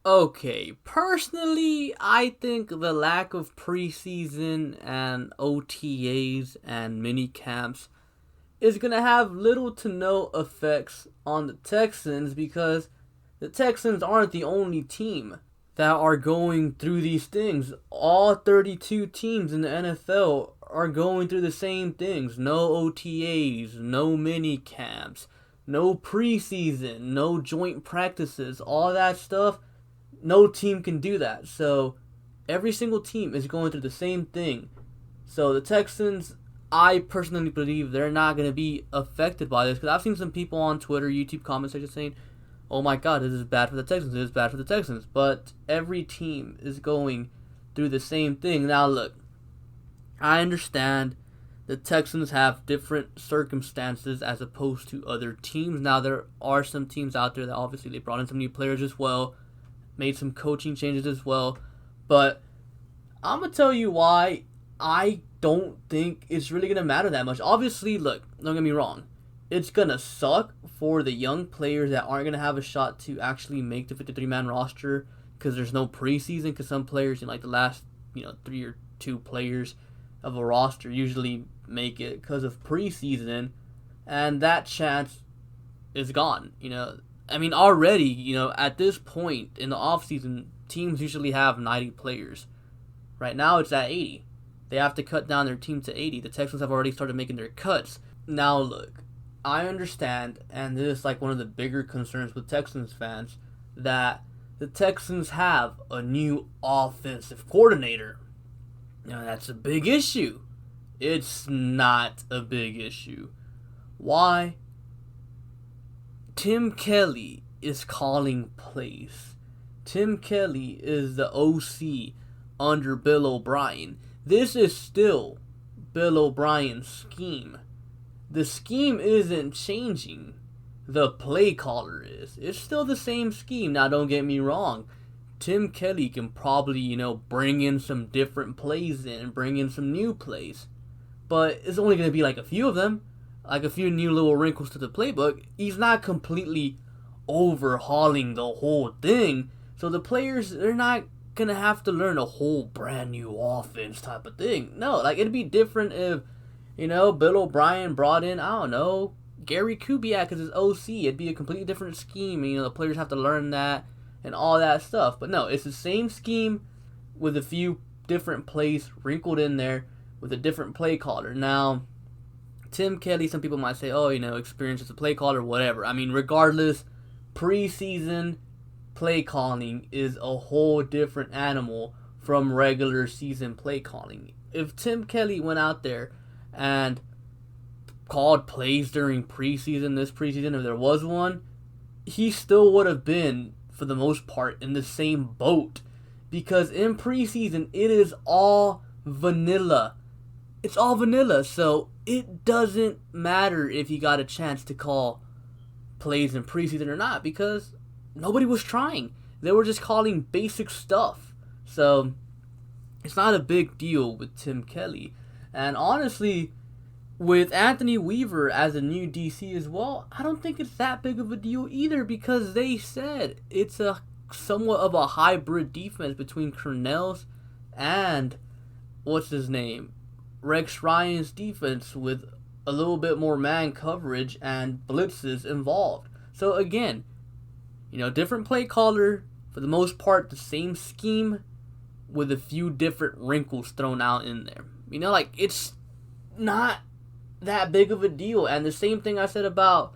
Okay, personally, I think the lack of preseason and OTAs and mini camps is going to have little to no effects on the Texans because the Texans aren't the only team that are going through these things. All 32 teams in the NFL are going through the same things. No OTAs, no mini camps, no preseason, no joint practices, all that stuff. No team can do that. So every single team is going through the same thing. So the Texans, I personally believe they're not going to be affected by this because I've seen some people on Twitter, YouTube comment sections saying, "Oh my God, this is bad for the Texans. This is bad for the Texans." But every team is going through the same thing. Now look, I understand the Texans have different circumstances as opposed to other teams. Now there are some teams out there that obviously they brought in some new players as well, made some coaching changes as well. But I'm going to tell you why I don't think it's really going to matter that much. Obviously, look, don't get me wrong. It's going to suck for the young players that aren't going to have a shot to actually make the 53-man roster because there's no preseason because some players, like the last, 3 or 2 players of a roster usually make it because of preseason, and that chance is gone. Already, at this point in the offseason, teams usually have 90 players. Right now, it's at 80. They have to cut down their team to 80. The Texans have already started making their cuts. Now, look, I understand, and this is like one of the bigger concerns with Texans fans, that the Texans have a new offensive coordinator. Now, that's a big issue. It's not a big issue. Why? Tim Kelly is calling plays. Tim Kelly is the OC under Bill O'Brien. This is still Bill O'Brien's scheme. The scheme isn't changing. The play caller is. It's still the same scheme. Now, don't get me wrong. Tim Kelly can probably, bring in some different plays in and bring in some new plays. But it's only going to be like a few of them. Like a few new little wrinkles to the playbook. He's not completely overhauling the whole thing. So the players, they're not going to have to learn a whole brand new offense type of thing. No, it'd be different if, Bill O'Brien brought in, I don't know, Gary Kubiak as his OC. It'd be a completely different scheme. And, the players have to learn that and all that stuff. But no, it's the same scheme with a few different plays wrinkled in there with a different play caller. Now, Tim Kelly, some people might say, experience as a play caller, whatever. Regardless, preseason play calling is a whole different animal from regular season play calling. If Tim Kelly went out there and called plays during this preseason, if there was one, he still would have been, for the most part, in the same boat. Because in preseason, it is all vanilla. It's all vanilla, so it doesn't matter if he got a chance to call plays in preseason or not, because nobody was trying. They were just calling basic stuff. So it's not a big deal with Tim Kelly. And honestly, with Anthony Weaver as a new DC as well, I don't think it's that big of a deal either, because they said it's a somewhat of a hybrid defense between Cornell's and what's his name, Rex Ryan's defense, with a little bit more man coverage and blitzes involved. So again, different play caller, for the most part the same scheme with a few different wrinkles thrown out in there. It's not that big of a deal. And the same thing I said about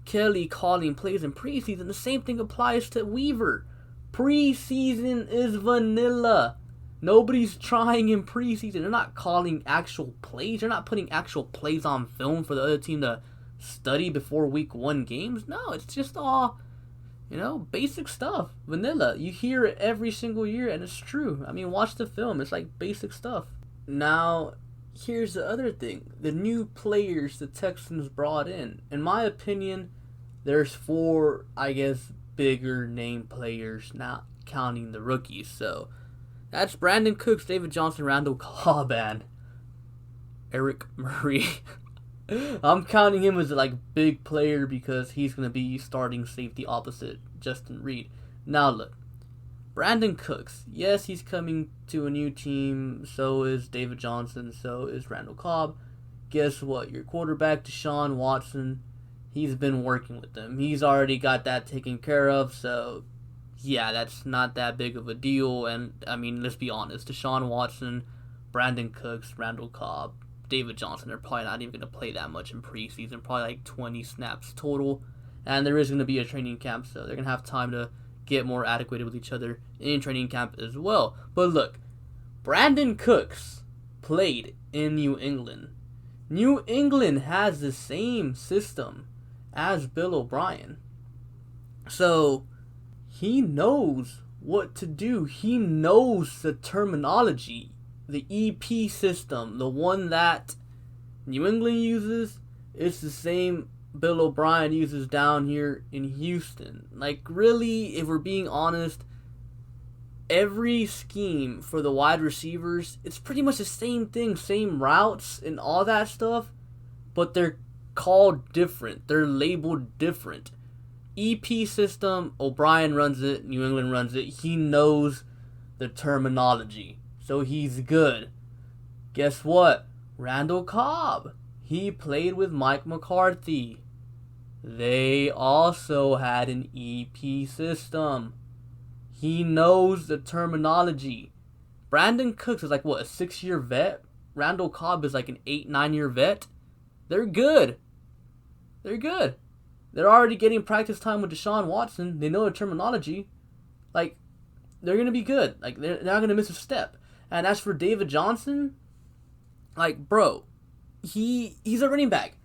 Kelly calling plays in preseason, the same thing applies to Weaver. Preseason is vanilla. Nobody's trying in preseason. They're not calling actual plays. They're not putting actual plays on film for the other team to study before week 1 games. No, it's just all, basic stuff. Vanilla. You hear it every single year, and it's true. Watch the film. It's like basic stuff. Now, here's the other thing. The new players the Texans brought in my opinion, there's 4, bigger name players, not counting the rookies. So, that's Brandon Cooks, David Johnson, Randall Cobb, and Eric Murray. I'm counting him as a big player because he's going to be starting safety opposite Justin Reed. Now look, Brandon Cooks, yes, he's coming to a new team. So is David Johnson. So is Randall Cobb. Guess what? Your quarterback, Deshaun Watson, he's been working with them. He's already got that taken care of. So, yeah, that's not that big of a deal. And, I mean, let's be honest. Deshaun Watson, Brandon Cooks, Randall Cobb, David Johnson are probably not even going to play that much in preseason. Probably like 20 snaps total. And there is going to be a training camp. So they're going to have time to get more adequate with each other in training camp as well. But look, Brandon Cooks played in New England. New England has the same system as Bill O'Brien. So he knows what to do. He knows the terminology, the EP system, the one that New England uses. It's the same Bill O'Brien uses down here in Houston. Like, really, if we're being honest, every scheme for the wide receivers, it's pretty much the same thing, same routes and all that stuff, but they're called different. They're labeled different. EP system, O'Brien runs it, New England runs it. He knows the terminology, so he's good. Guess what? Randall Cobb, he played with Mike McCarthy. They also had an EP system. He knows the terminology. Brandon Cooks is like, what, a 6-year vet? Randall Cobb is like an 8-9-year vet. They're good. They're good. They're already getting practice time with Deshaun Watson. They know the terminology. Like, they're going to be good. Like, they're not going to miss a step. And as for David Johnson, like, bro, he's a running back.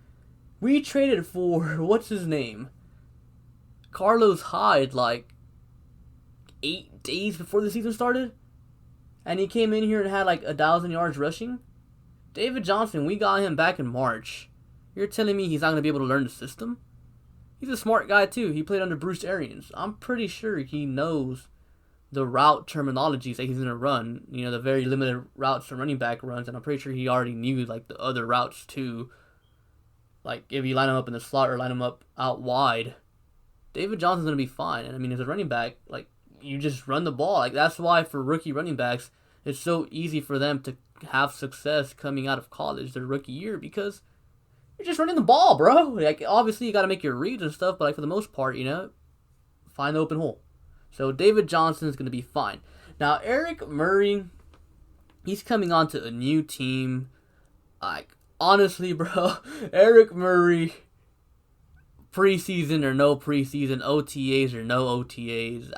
We traded for, what's his name? Carlos Hyde, like, 8 days before the season started. And he came in here and had, like, 1,000 yards rushing. David Johnson, we got him back in March. You're telling me he's not going to be able to learn the system? He's a smart guy, too. He played under Bruce Arians. I'm pretty sure he knows the route terminologies that he's going to run. You know, the very limited routes a running back runs. And I'm pretty sure he already knew, like, the other routes, too. Like, if you line him up in the slot or line him up out wide, David Johnson's going to be fine. And, I mean, as a running back, like, you just run the ball. Like, that's why for rookie running backs, it's so easy for them to have success coming out of college their rookie year, because you're just running the ball, bro. Like, obviously, you got to make your reads and stuff, but, like, for the most part, you know, find the open hole. So, David Johnson is going to be fine. Now, Eric Murray, he's coming on to a new team. Like, honestly, bro, Eric Murray, preseason or no preseason, OTAs or no OTAs,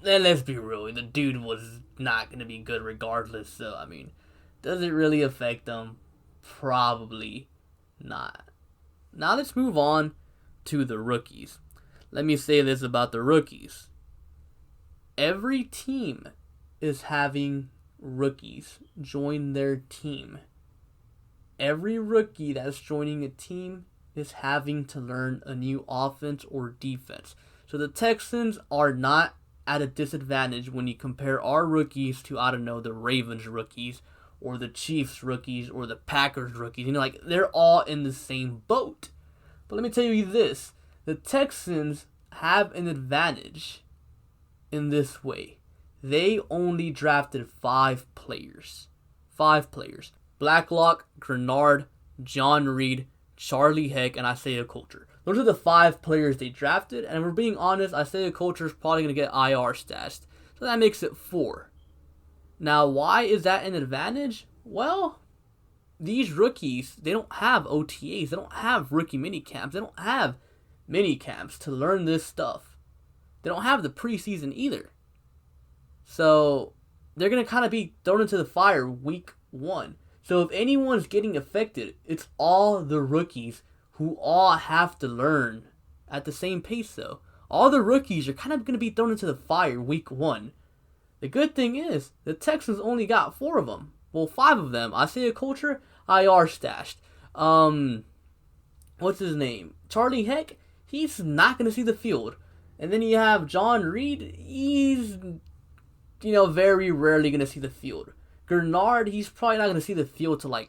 let's be real, the dude was not going to be good regardless. So, I mean, does it really affect him? Probably not. Now, let's move on to the rookies. Let me say this about the rookies. Every team is having rookies join their team. Every rookie that's joining a team is having to learn a new offense or defense. So the Texans are not at a disadvantage when you compare our rookies to, I don't know, the Ravens rookies or the Chiefs rookies or the Packers rookies. You know, like, they're all in the same boat. But let me tell you this. The Texans have an advantage in this way. They only drafted 5 players. 5 players. Blacklock, Grenard, John Reed, Charlie Heck, and Isaiah Coulter. Those are the 5 players they drafted, and if we're being honest, Isaiah Coulter is probably going to get IR stashed. So that makes it 4. Now, why is that an advantage? Well, these rookies, they don't have OTAs. They don't have rookie minicamps. They don't have minicamps to learn this stuff. They don't have the preseason either. So, they're going to kind of be thrown into the fire week 1. So if anyone's getting affected, it's all the rookies who all have to learn at the same pace, though. All the rookies are kind of going to be thrown into the fire week 1. The good thing is, the Texans only got 4 of them. Well, 5 of them. Isaiah Coulter, IR stashed. What's his name? Charlie Heck, he's not going to see the field. And then you have John Reed, he's, you know, very rarely going to see the field. Grenard, he's probably not going to see the field to, like,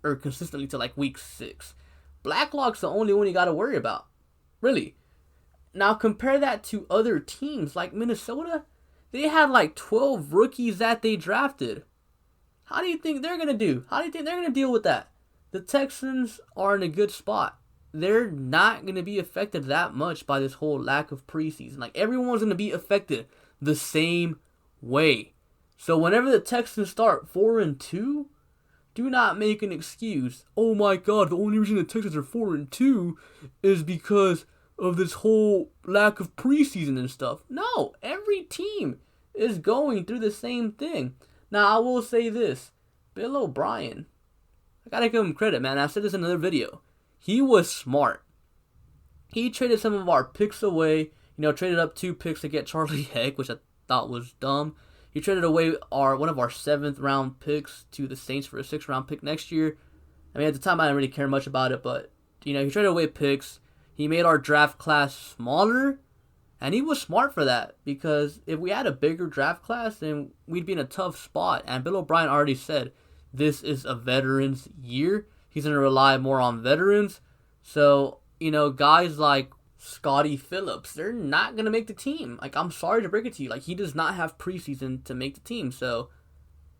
or consistently to, like, week 6. Blacklock's the only one you got to worry about. Really. Now compare that to other teams like Minnesota. They had like 12 rookies that they drafted. How do you think they're going to do? How do you think they're going to deal with that? The Texans are in a good spot. They're not going to be affected that much by this whole lack of preseason. Like, everyone's going to be affected the same way. So whenever the Texans start 4-2, do not make an excuse. Oh my God, the only reason the Texans are 4-2 is because of this whole lack of preseason and stuff. No, every team is going through the same thing. Now, I will say this. Bill O'Brien, I gotta give him credit, man. I said this in another video. He was smart. He traded some of our picks away. Traded up 2 picks to get Charlie Heck, which I thought was dumb. He traded away one of our 7th round picks to the Saints for a 6th round pick next year. I mean, at the time, I didn't really care much about it, but, he traded away picks. He made our draft class smaller, and he was smart for that, because if we had a bigger draft class, then we'd be in a tough spot. And Bill O'Brien already said this is a veterans year. He's going to rely more on veterans. So, guys like Scotty Phillips, they're not going to make the team. Like, I'm sorry to break it to you. Like, he does not have preseason to make the team. So,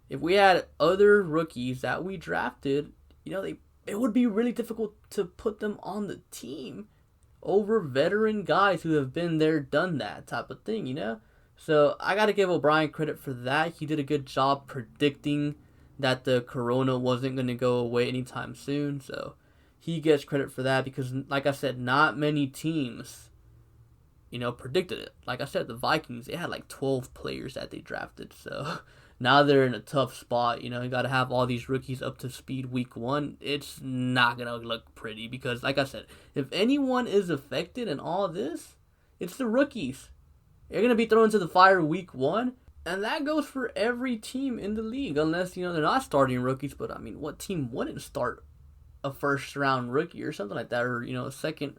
if we had other rookies that we drafted, it would be really difficult to put them on the team over veteran guys who have been there, done that type of thing, So, I got to give O'Brien credit for that. He did a good job predicting that the corona wasn't going to go away anytime soon. So, he gets credit for that because, like I said, not many teams, predicted it. Like I said, the Vikings, they had like 12 players that they drafted. So, now they're in a tough spot. You got to have all these rookies up to speed week 1. It's not going to look pretty because, like I said, if anyone is affected in all this, it's the rookies. They're going to be thrown into the fire week 1. And that goes for every team in the league, unless, they're not starting rookies. But, I mean, what team wouldn't start a first-round rookie or something like that? Or, a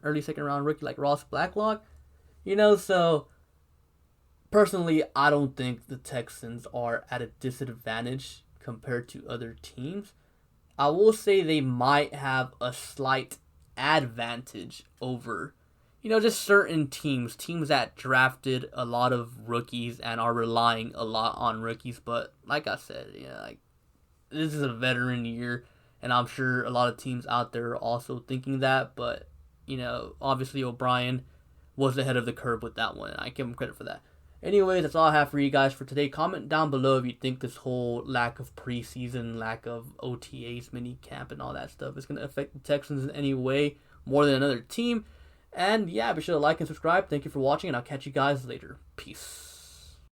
early second-round rookie like Ross Blacklock? So, personally, I don't think the Texans are at a disadvantage compared to other teams. I will say they might have a slight advantage over just certain teams that drafted a lot of rookies and are relying a lot on rookies. But like I said, this is a veteran year, and I'm sure a lot of teams out there are also thinking that. But, obviously O'Brien was ahead of the curve with that one, and I give him credit for that. Anyways, that's all I have for you guys for today. Comment down below if you think this whole lack of preseason, lack of OTAs, mini camp, and all that stuff is going to affect the Texans in any way more than another team. And yeah, be sure to like and subscribe. Thank you for watching, and I'll catch you guys later. Peace.